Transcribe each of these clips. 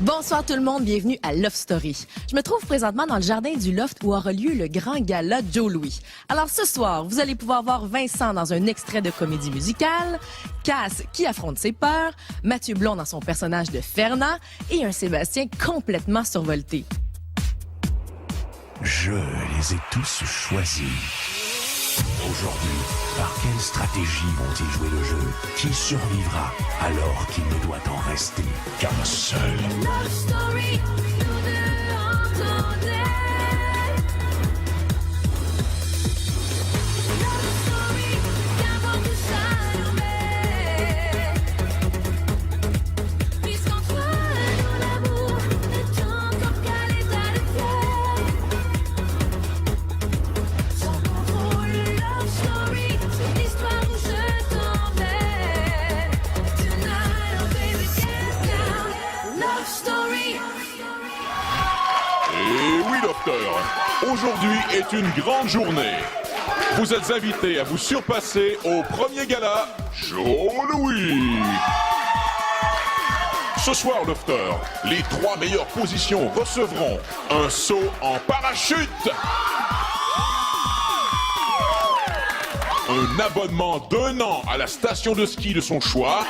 Bonsoir tout le monde, bienvenue à Love Story. Je me trouve présentement dans le jardin du Loft où aura lieu le grand gala Joe Louis. Alors ce soir, vous allez pouvoir voir Vincent dans un extrait de comédie musicale, Cass qui affronte ses peurs, Mathieu Blond dans son personnage de Fernand et un Sébastien complètement survolté. Je les ai tous choisis. Aujourd'hui, par quelle stratégie vont-ils jouer le jeu? Qui survivra alors qu'il ne doit en rester qu'un seul? Love story, nous deux entendez. Love story, qu'avant que ça nous met. Puisqu'entre nous l'amour est encore qu'à l'état de fièvre. Sans contrôle, love story, c'est l'histoire où je t'emmène. Tonight, oh baby, get down. Love story. Et oui, Lofter, aujourd'hui est une grande journée. Vous êtes invités à vous surpasser au premier gala Joe Louis. Ce soir, Lofter, les 3 meilleures positions recevront un saut en parachute, un abonnement d'1 an à la station de ski de son choix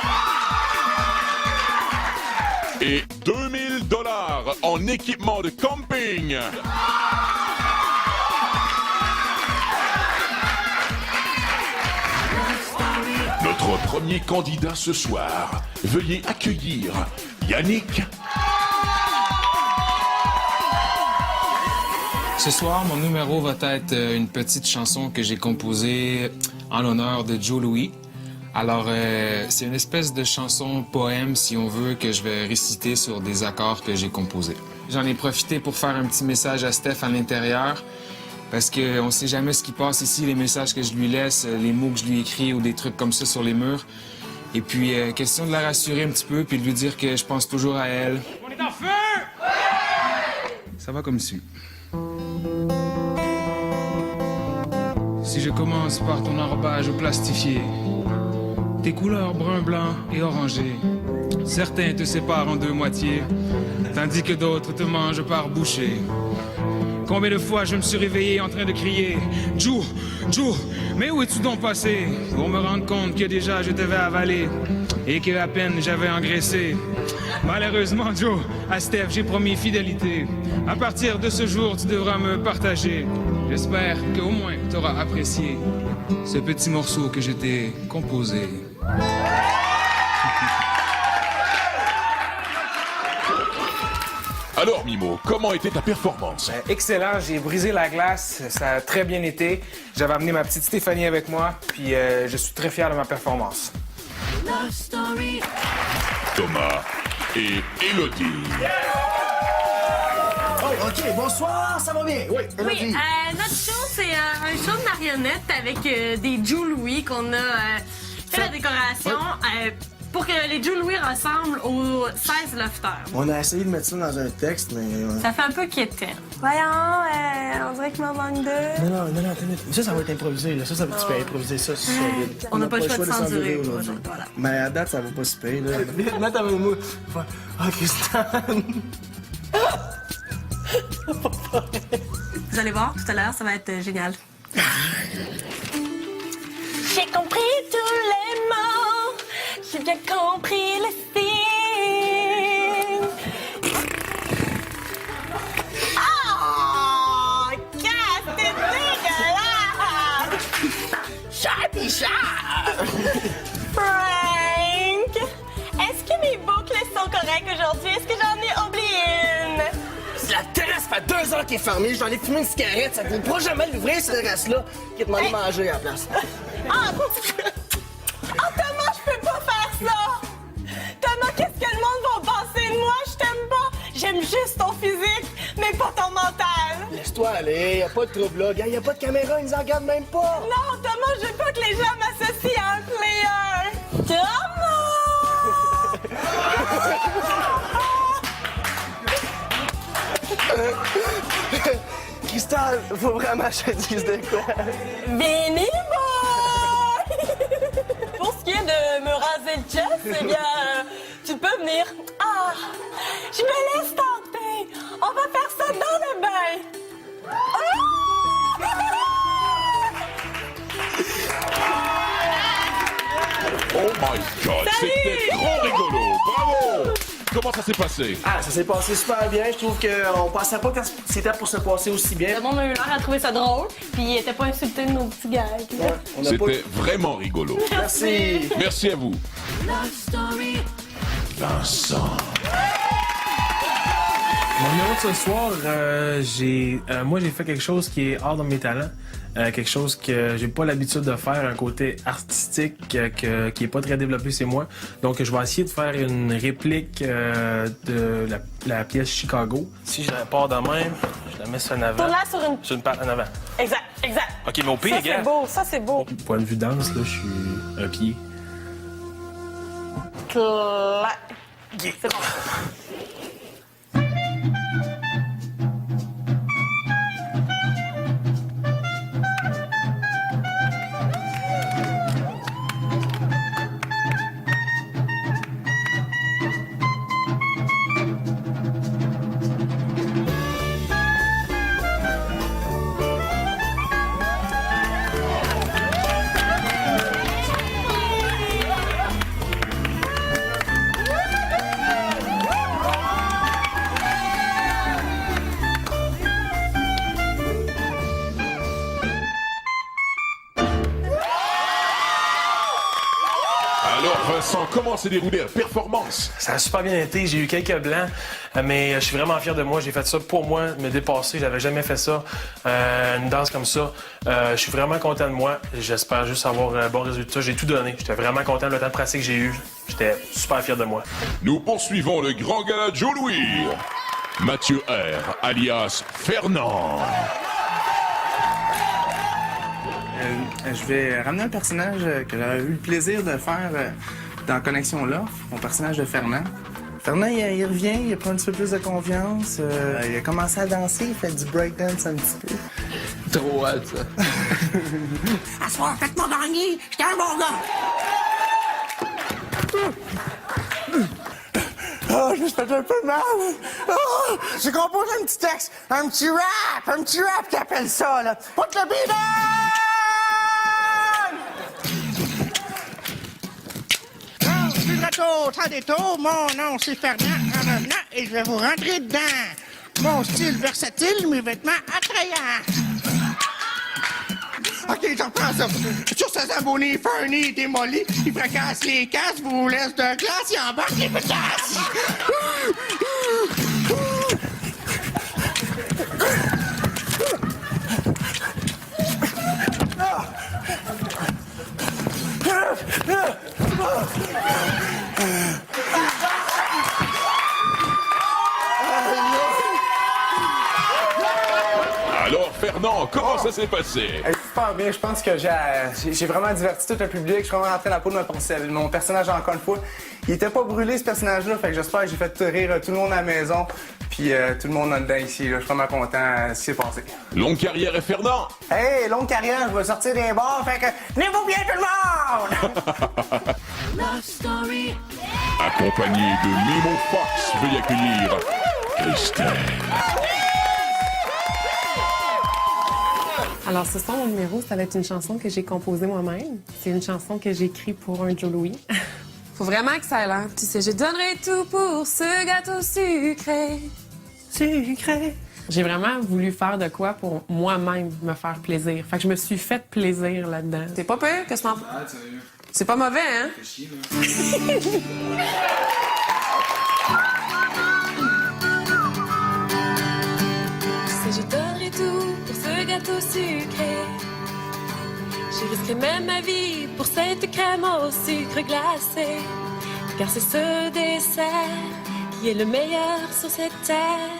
et $2000 en équipement de camping. Notre premier candidat ce soir, veuillez accueillir Yannick. Ce soir, mon numéro va être une petite chanson que j'ai composée en l'honneur de Joe Louis. Alors, c'est une espèce de chanson poème, si on veut, que je vais réciter sur des accords que j'ai composés. J'en ai profité pour faire un petit message à Steph à l'intérieur, parce qu'on ne sait jamais ce qui passe ici, les messages que je lui laisse, les mots que je lui écris ou des trucs comme ça sur les murs. Et puis, question de la rassurer un petit peu, puis de lui dire que je pense toujours à elle. On est en feu! Ça va comme suit. Si je commence par ton enrobage plastifié, tes couleurs brun, blanc et orangé, certains te séparent en 2 moitiés, tandis que d'autres te mangent par bouchées. Combien de fois je me suis réveillé en train de crier « Joe, Joe, mais où es-tu donc passé ?» pour me rendre compte que déjà je t'avais avalé et que à peine j'avais engraissé. Malheureusement, Joe, à Steph, j'ai promis fidélité. À partir de ce jour, tu devras me partager. J'espère qu'au moins tu auras apprécié ce petit morceau que je t'ai composé. Alors Mimo, comment était ta performance? Excellent, j'ai brisé la glace, ça a très bien été. J'avais amené ma petite Stéphanie avec moi, puis je suis très fier de ma performance. Love story. Thomas et Élodie. Oh, OK, bonsoir, ça va bien? Oui, Oui, notre show, c'est un show de marionnettes avec des Joe Louis qu'on a fait la décoration pour que les Joe Louis ressemblent aux 16 lofters. On a essayé de mettre ça dans un texte, mais... Ça fait un peu quétaine. Voyons, on dirait qu'il m'en manque 2. Non, attends, ça va être improvisé, là. Ça, tu peux improviser ça, c'est solide. On n'a pas le choix de censurer aujourd'hui. Voilà. Mais à date, ça va pas se payer, là. Mets ta main au mot. Ah, Christian! Vous allez voir, tout à l'heure, ça va être génial. J'ai compris tous les mots, j'ai bien compris les signes. Oh, Cass, t'es dégueulasse! Sharpie, Frank, est-ce que mes boucles sont correctes aujourd'hui? Est-ce que j'en ai oublié une? La terrasse fait 2 heures qu'elle est fermée, j'en ai fumé une cigarette, ça ne pourra jamais l'ouvrir, cette terrasse-là, qui te demandé de manger à la place. Ah, Thomas, je peux pas faire ça! Thomas, qu'est-ce que le monde va penser de moi? Je t'aime pas! J'aime juste ton physique, mais pas ton mental! Laisse-toi aller, y'a pas de trouble là, gars, y'a pas de caméra, ils nous en regardent même pas! Non, Thomas, je veux pas que les gens m'associent à un player! Thomas! Cristal, faut vraiment que je te dise de quoi. Benny boy! Pour ce qui est de me raser le chest, eh bien, tu peux venir. Ah, je me My God, c'était trop rigolo. Bravo. Comment ça s'est passé? Ah, ça s'est passé super bien. Je trouve qu'on pensait pas que c'était pour se passer aussi bien. Le monde a eu l'air à trouver ça drôle, puis il était pas insulté de nos petits gags. Ouais, on a pas... C'était vraiment rigolo. Merci. Merci à vous. Love Story. Vincent. Mon numéro de ce soir, moi j'ai fait quelque chose qui est hors de mes talents. Quelque chose que j'ai pas l'habitude de faire, un côté artistique qui est pas très développé chez moi. Donc je vais essayer de faire une réplique de la pièce Chicago. Si je la pars de même, je la mets sur en avant. Tourne-la sur une... Sur une patte en avant. Exact, exact. OK, mais au pire, Ça, c'est gars. beau, ça, c'est beau. Point de vue danse, là, je suis un pied. Clac. C'est bon. Alors Vincent, comment s'est déroulée la performance? Ça a super bien été. J'ai eu quelques blancs, mais je suis vraiment fier de moi. J'ai fait ça pour moi, me dépasser. J'avais jamais fait ça, une danse comme ça. Je suis vraiment content de moi. J'espère juste avoir un bon résultat. J'ai tout donné. J'étais vraiment content de le temps de pratique que j'ai eu. J'étais super fier de moi. Nous poursuivons le grand gala Joe Louis. Mathieu R, alias Fernand. Je vais ramener un personnage que j'avais eu le plaisir de faire dans Connexion Love, mon personnage de Fernand. Fernand, il revient, il prend un petit peu plus de confiance, il a commencé à danser, il fait du breakdance un petit peu. Trop hâte, ça. À soir, faites-moi gagner, j'étais un bon gars! Oh, je me suis fait un peu mal. Oh, j'ai composé un petit texte, un petit rap qui appelle ça, là. Put le beat on! Sans détour, mon nom c'est Fernand en revenant et je vais vous rentrer dedans. Mon style versatile, mes vêtements attrayants. OK, je reprends ça. Sur ce Zamboni, Fernie démoli, il fracasse les casses, vous laisse de glace, il embarque les pétasses. Alors Fernand, comment ça s'est passé? Super bien, je pense que j'ai vraiment diverti tout le public. Je suis vraiment rentré dans la peau de mon personnage encore une fois. Il était pas brûlé ce personnage-là, fait que j'espère que j'ai fait rire tout le monde à la maison. Puis tout le monde en dedans ici, là. Je suis vraiment content de ce qui s'est passé. Longue carrière et Fernand. Hey, longue carrière, je vais sortir des bars, fait que tenez-vous bien tout le monde! Love Story. Accompagné de Mimo Fox, veuillez accueillir Christelle. Alors, ce soir, mon numéro, ça va être une chanson que j'ai composée moi-même. C'est une chanson que j'ai écrite pour un Joe Louis. Faut vraiment que ça aille, hein? Tu sais, je donnerai tout pour ce gâteau sucré. Sucré. J'ai vraiment voulu faire de quoi pour moi-même me faire plaisir. Fait que je me suis fait plaisir là-dedans. C'est pas pire? Qu'est-ce que t'en penses? C'est pas mauvais, hein? Tu sais, je donnerai tout pour ce gâteau sucré. Je risquerai même ma vie pour cette crème au sucre glacé. Car c'est ce dessert qui est le meilleur sur cette terre.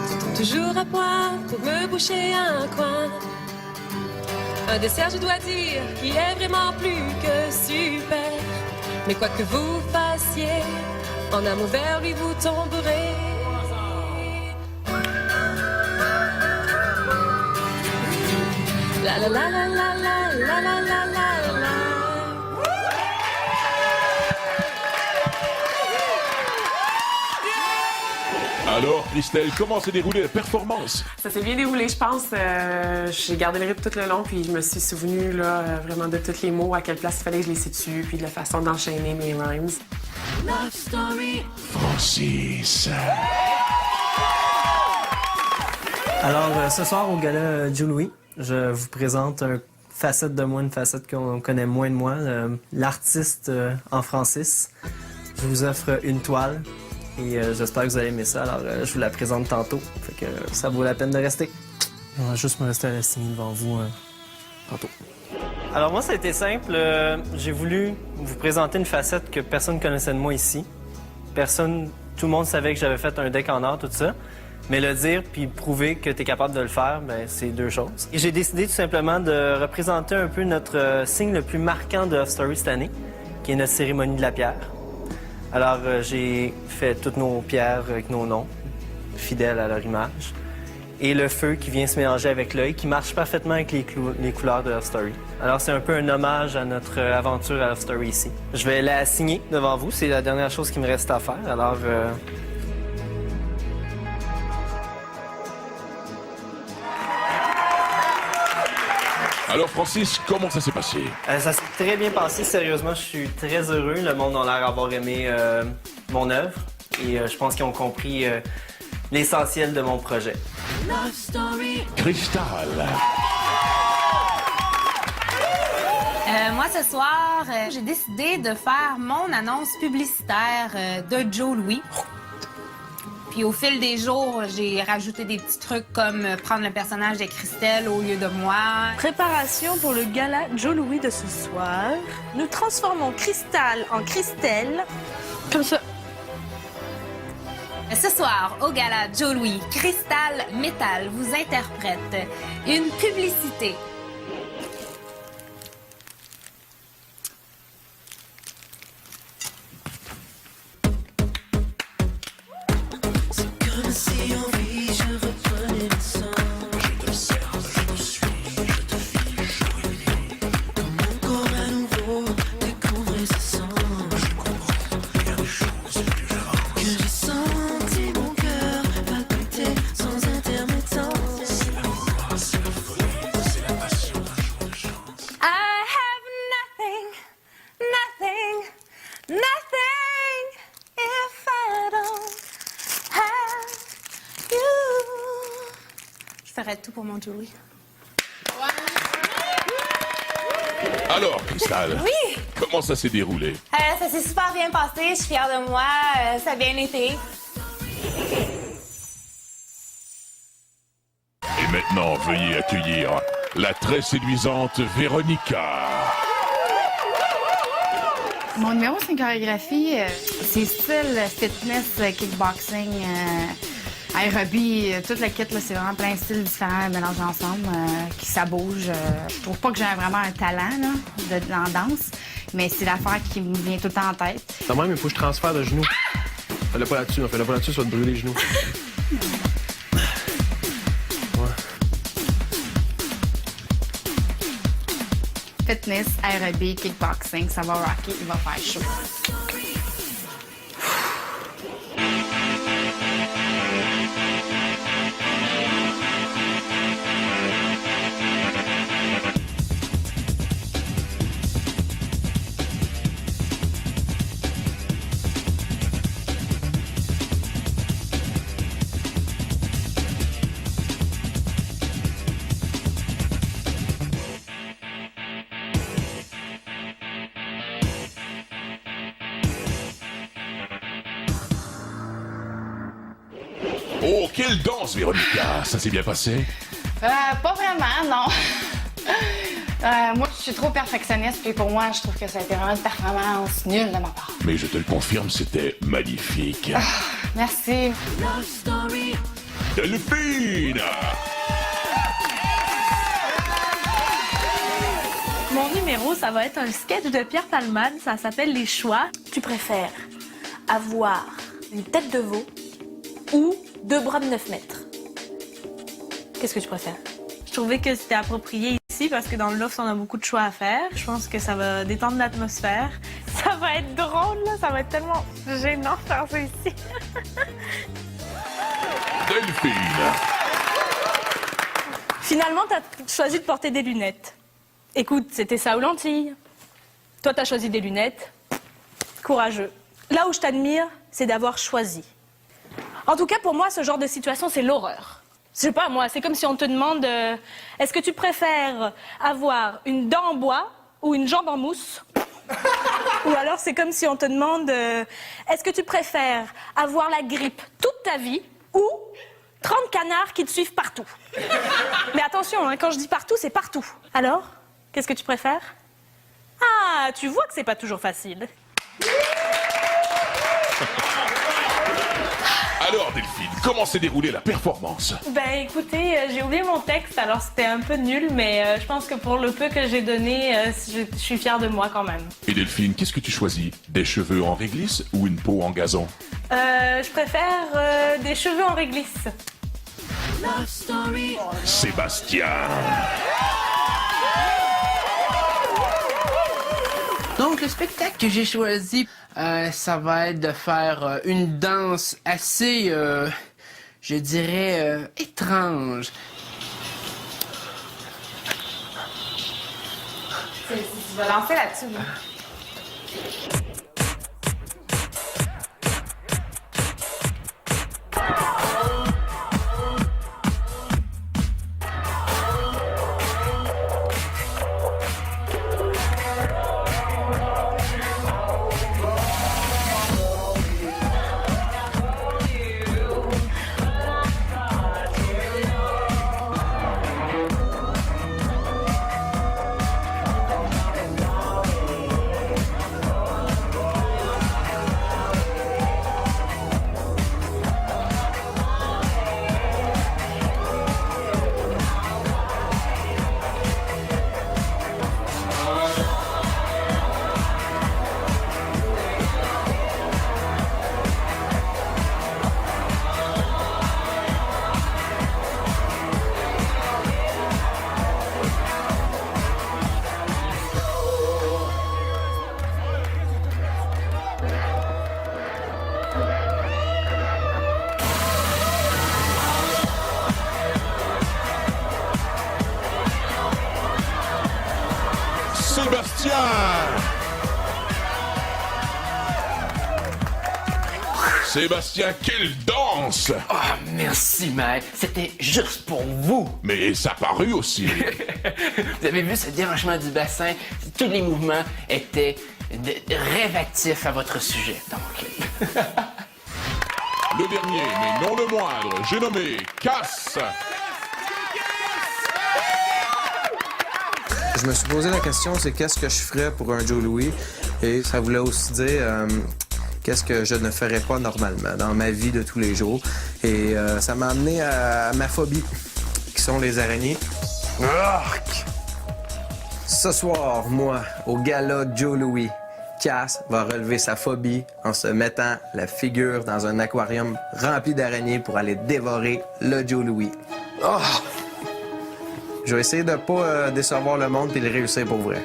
Tu tombes toujours à point pour me boucher un coin. Un dessert, je dois dire, qui est vraiment plus que super. Mais quoi que vous fassiez, en amour vers lui vous tomberez. La la la la la la la la la la la. Alors, Christelle, comment s'est déroulée la performance? Ça s'est bien déroulé, je pense. J'ai gardé le rythme tout le long, puis je me suis souvenu là, vraiment de tous les mots, à quelle place il fallait que je les situe, puis de la façon d'enchaîner mes rhymes. Francis. Alors, ce soir, au gala Joe Louis, je vous présente une facette de moi, une facette qu'on connaît moins de moi, l'artiste en Francis. Je vous offre une toile et j'espère que vous allez aimer ça. Alors, je vous la présente tantôt. Fait que ça vaut la peine de rester. On va juste me rester à la signer devant vous tantôt. Alors, moi, ça a été simple. J'ai voulu vous présenter une facette que personne ne connaissait de moi ici. Tout le monde savait que j'avais fait un deck en or, tout ça. Mais le dire puis prouver que tu es capable de le faire, ben c'est deux choses. Et j'ai décidé tout simplement de représenter un peu notre signe le plus marquant de Love Story cette année, qui est notre cérémonie de la pierre. Alors, j'ai fait toutes nos pierres avec nos noms, fidèles à leur image. Et le feu qui vient se mélanger avec l'œil, qui marche parfaitement avec les couleurs de Love Story. Alors, c'est un peu un hommage à notre aventure à Love Story ici. Je vais la signer devant vous, c'est la dernière chose qui me reste à faire. Alors, Alors, Francis, comment ça s'est passé? ça s'est très bien passé, sérieusement. Je suis très heureux. Le monde a l'air d'avoir aimé mon œuvre. Et je pense qu'ils ont compris l'essentiel de mon projet. Cristal. Moi, ce soir, j'ai décidé de faire mon annonce publicitaire de Joe Louis. Puis au fil des jours, j'ai rajouté des petits trucs comme prendre le personnage de Christelle au lieu de moi. Préparation pour le gala Joe Louis de ce soir. Nous transformons Cristal en Christelle. Comme ça. Ce soir, au gala Joe Louis, Cristal Metal vous interprète une publicité. Je ferai tout pour mon Joe Louis. Alors, Cristal, Oui! comment ça s'est déroulé? Ça s'est super bien passé, je suis fière de moi, ça a bien été. Et maintenant, veuillez accueillir la très séduisante Véronica. Mon numéro, c'est une chorégraphie. C'est style fitness, kickboxing, aérobie, toute la kit, là, c'est vraiment plein de styles différents mélangés ensemble, qui ça bouge. Je trouve pas que j'ai vraiment un talent là, en danse, mais c'est l'affaire qui me vient tout le temps en tête. Quand même, il faut que je transfère de genoux. Fais-le pas là-dessus, fais-le pas là-dessus, ça va te brûler les genoux. Fitness, aérobie, kickboxing, ça va rocker, il va faire chaud. Oh, quelle danse, Véronica! Ça s'est bien passé? Pas vraiment, non. Moi, je suis trop perfectionniste, et pour moi, je trouve que ça a été vraiment une performance nulle de ma part. Mais je te le confirme, c'était magnifique. Merci. Delphine! Mon numéro, ça va être un sketch de Pierre Palmade. Ça s'appelle Les choix. Tu préfères avoir une tête de veau ou 2 bras de 9 mètres? Qu'est-ce que tu préfères? Je trouvais que c'était approprié ici parce que dans le loft, on a beaucoup de choix à faire. Je pense que ça va détendre l'atmosphère. Ça va être drôle, là. Ça va être tellement gênant de faire ça ici. Delphine. Finalement, t'as choisi de porter des lunettes. Écoute, c'était ça aux lentilles. Toi, t'as choisi des lunettes. Courageux. Là où je t'admire, c'est d'avoir choisi. En tout cas, pour moi, ce genre de situation, c'est l'horreur. Je sais pas, moi, c'est comme si on te demande est-ce que tu préfères avoir une dent en bois ou une jambe en mousse? Ou alors, c'est comme si on te demande est-ce que tu préfères avoir la grippe toute ta vie ou 30 canards qui te suivent partout? Mais attention, hein, quand je dis partout, c'est partout. Alors, qu'est-ce que tu préfères? Ah, tu vois que c'est pas toujours facile. Alors Delphine, comment s'est déroulée la performance? Ben écoutez, j'ai oublié mon texte, alors c'était un peu nul, mais je pense que pour le peu que j'ai donné, je suis fière de moi quand même. Et Delphine, qu'est-ce que tu choisis? Des cheveux en réglisse ou une peau en gazon? Je préfère des cheveux en réglisse. Sébastien. Donc, le spectacle que j'ai choisi, ça va être de faire une danse assez, je dirais, étrange. Tu vas lancer là-dessus. Sébastien! Sébastien, quelle danse! Oh, merci, maître. C'était juste pour vous. Mais ça parut aussi. Vous avez vu ce déhanchement du bassin? Tous les mouvements étaient révélatifs à votre sujet. Donc... Le dernier, mais non le moindre, j'ai nommé Cass. Je me suis posé la question, c'est qu'est-ce que je ferais pour un Joe Louis? Et ça voulait aussi dire qu'est-ce que je ne ferais pas normalement dans ma vie de tous les jours. Et ça m'a amené à ma phobie, qui sont les araignées. Arc! Ce soir, moi, au gala Joe Louis, Cass va relever sa phobie en se mettant la figure dans un aquarium rempli d'araignées pour aller dévorer le Joe Louis. Oh! Je vais essayer de ne pas décevoir le monde et le réussir pour vrai.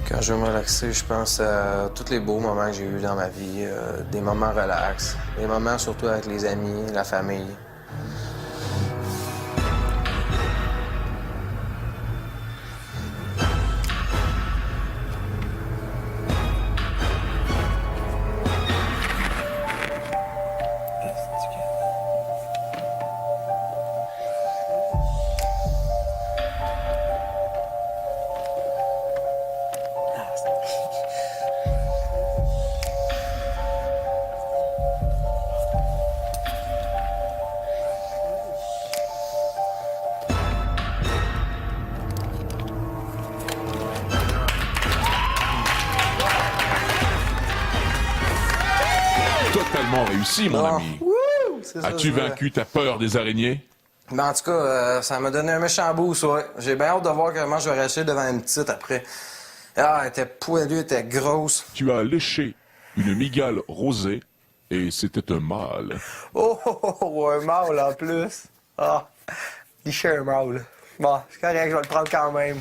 Quand je veux me relaxer, je pense à tous les beaux moments que j'ai eus dans ma vie, des moments relax, des moments surtout avec les amis, la famille. Totalement réussi, mon ami. As-tu vaincu ta peur des araignées? Ben, en tout cas, ça m'a donné un méchant boost, ouais. J'ai bien hâte de voir comment je vais réagir devant une petite après. Ah, elle était poilue, elle était grosse. Tu as léché une mygale rosée et c'était un mâle. Oh, un mâle en plus. Ah, liché un mâle. Bon, c'est correct, je vais le prendre quand même.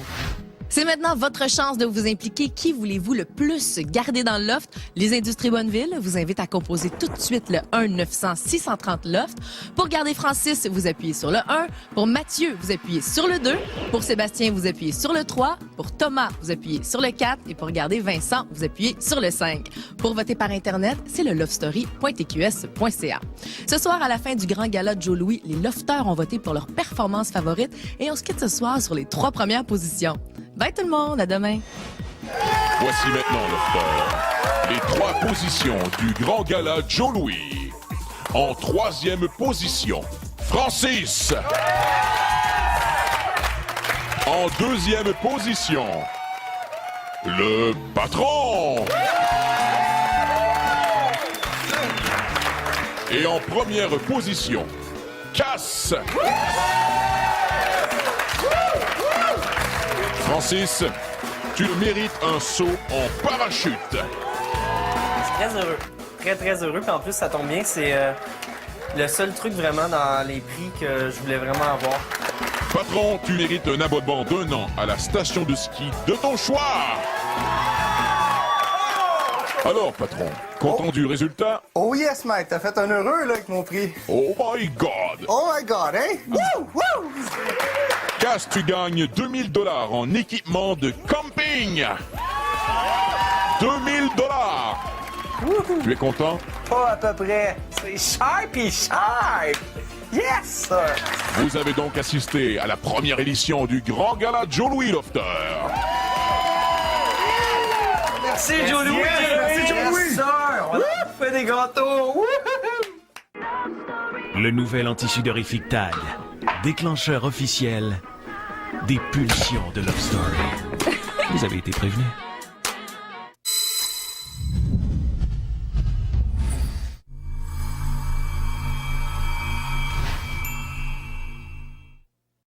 C'est maintenant votre chance de vous impliquer. Qui voulez-vous le plus garder dans le loft? Les Industries Bonneville vous invitent à composer tout de suite le 1-900-630-LOFT. Pour garder Francis, vous appuyez sur le 1. Pour Mathieu, vous appuyez sur le 2. Pour Sébastien, vous appuyez sur le 3. Pour Thomas, vous appuyez sur le 4. Et pour garder Vincent, vous appuyez sur le 5. Pour voter par Internet, c'est le lovestory.tqs.ca. Ce soir, à la fin du grand gala de Joe Louis, les lofteurs ont voté pour leur performance favorite et on se quitte ce soir sur les 3 premières positions. Bye tout le monde, à demain. Voici maintenant, Lofter, les 3 positions du grand gala Joe Louis. En 3e position, Francis. En 2e position, le patron. Et en 1re position, Cass. Francis, tu mérites un saut en parachute. Je suis très heureux. Très, très heureux. Puis en plus, ça tombe bien, c'est le seul truc vraiment dans les prix que je voulais vraiment avoir. Patron, tu mérites un abonnement d'1 an à la station de ski de ton choix. Alors, patron, content du résultat? Oh yes, mate, t'as fait un heureux là avec mon prix. Oh my God! Oh my God, hein? Woo! Woo! Cass, tu gagnes $2000 en équipement de camping. $2000. Tu es content? Pas à peu près. C'est sharpy sharp. Yes, sir. Vous avez donc assisté à la première édition du Grand Gala Joe Louis Lofter. Merci, Joe Louis. Merci, Joe Louis. Yes, sir. On fait des gâteaux. Le nouvel anti-sudorifique Tag, déclencheur officiel des pulsions de Love Story. Vous avez été prévenus.